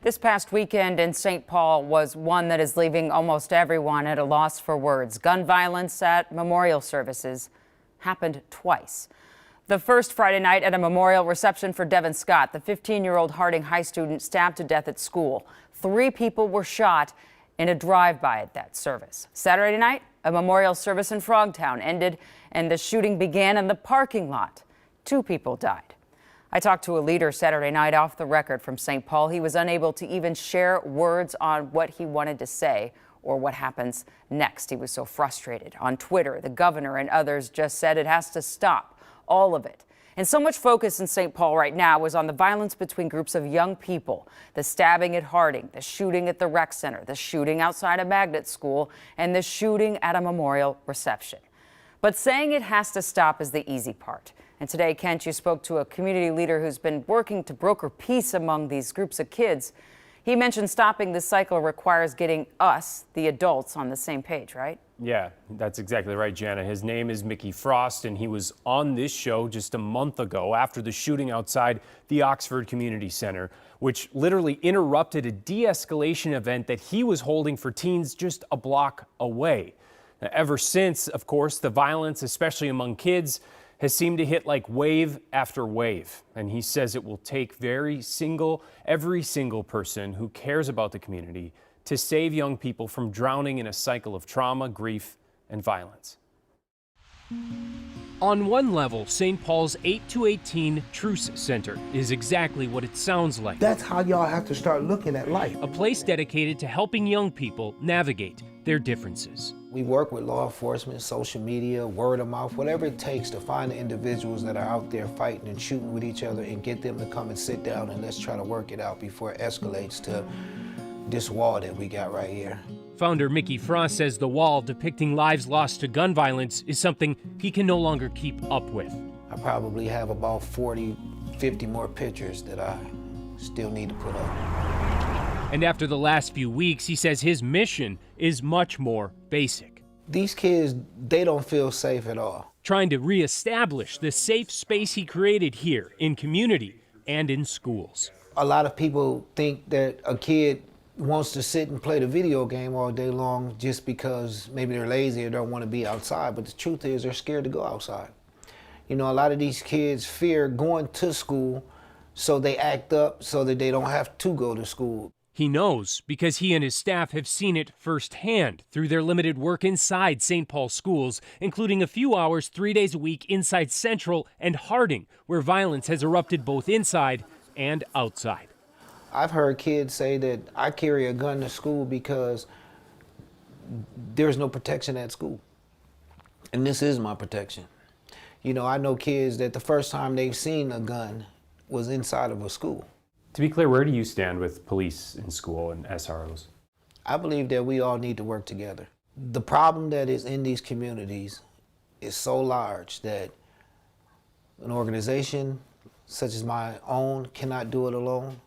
This past weekend in St. Paul was one that is leaving almost everyone at a loss for words. Gun violence at memorial services happened twice. The first Friday night at a memorial reception for Devin Scott, the 15-year-old Harding High student stabbed to death at school. 3 people were shot in a drive-by at that service. Saturday night, a memorial service in Frogtown ended and the shooting began in the parking lot. 2 people died. I talked to a leader Saturday night off the record from St. Paul. He was unable to even share words on what he wanted to say or what happens next. He was so frustrated. On Twitter, the governor and others just said it has to stop, all of it. And so much focus in St. Paul right now was on the violence between groups of young people, the stabbing at Harding, the shooting at the rec center, the shooting outside a magnet school, and the shooting at a memorial reception. But saying it has to stop is the easy part. And today, Kent, you spoke to a community leader who's been working to broker peace among these groups of kids. He mentioned stopping this cycle requires getting us, the adults, on the same page, right? Yeah, that's exactly right, Jana. His name is Mickey Frost, and he was on this show just a month ago after the shooting outside the Oxford Community Center, which literally interrupted a de-escalation event that he was holding for teens just a block away. Now, ever since, of course, the violence, especially among kids, has seemed to hit like wave after wave. And he says it will take every single person who cares about the community to save young people from drowning in a cycle of trauma, grief, and violence. On one level, St. Paul's 8 to 18 Truce Center is exactly what it sounds like. That's how y'all have to start looking at life. A place dedicated to helping young people navigate their differences. We work with law enforcement, social media, word of mouth, whatever it takes to find the individuals that are out there fighting and shooting with each other and get them to come and sit down and let's try to work it out before it escalates to this wall that we got right here. Founder Mickey Frost says the wall depicting lives lost to gun violence is something he can no longer keep up with. I probably have about 40, 50 more pictures that I still need to put up. And after the last few weeks, he says his mission is much more basic. These kids, they don't feel safe at all. Trying to reestablish the safe space he created here in community and in schools. A lot of people think that a kid wants to sit and play the video game all day long just because maybe they're lazy or don't want to be outside, but the truth is they're scared to go outside. You know, a lot of these kids fear going to school, so they act up so that they don't have to go to school. He knows because he and his staff have seen it firsthand through their limited work inside St. Paul schools, including a few hours 3 days a week inside Central and Harding, where violence has erupted both inside and outside. I've heard kids say that I carry a gun to school because there's no protection at school. And this is my protection. You know, I know kids that the first time they've seen a gun was inside of a school. To be clear, where do you stand with police in school and SROs? I believe that we all need to work together. The problem that is in these communities is so large that an organization such as my own cannot do it alone.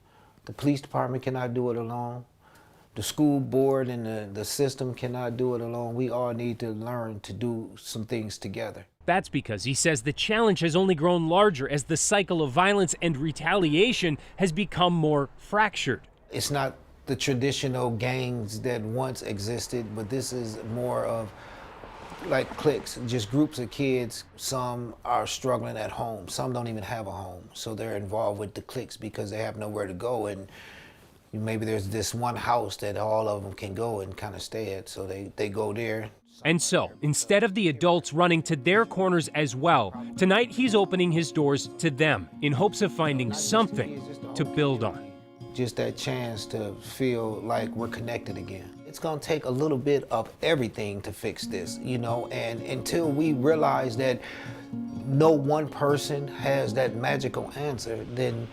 The police department cannot do it alone. The school board and the system cannot do it alone. We all need to learn to do some things together. That's because he says the challenge has only grown larger as the cycle of violence and retaliation has become more fractured. It's not the traditional gangs that once existed, but this is more of like cliques, just groups of kids. Some are struggling at home. Some don't even have a home. So they're involved with the cliques because they have nowhere to go. And maybe there's this one house that all of them can go and kind of stay at. So they go there. And so, instead of the adults running to their corners as well, tonight he's opening his doors to them in hopes of finding something to build on. Just that chance to feel like we're connected again. It's gonna take a little bit of everything to fix this, you know, and until we realize that no one person has that magical answer, then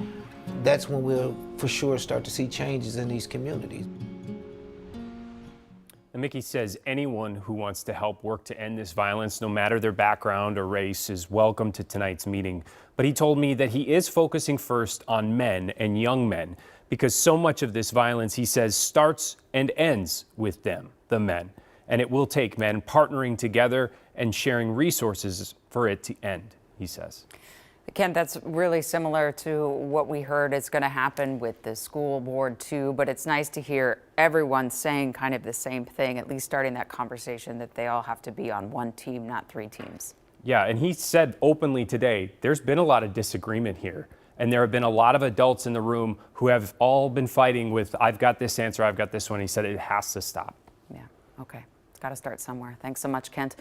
that's when we'll for sure start to see changes in these communities. And Mickey says anyone who wants to help work to end this violence, no matter their background or race, is welcome to tonight's meeting. But he told me that he is focusing first on men and young men because so much of this violence, he says, starts and ends with them, the men. And it will take men partnering together and sharing resources for it to end, he says. Ken, that's really similar to what we heard is going to happen with the school board too, but it's nice to hear everyone saying kind of the same thing, at least starting that conversation that they all have to be on one team, not three teams. Yeah, and he said openly today, there's been a lot of disagreement here. And there have been a lot of adults in the room who have all been fighting with, I've got this answer, I've got this one. He said it has to stop. Yeah, okay. It's got to start somewhere. Thanks so much, Kent.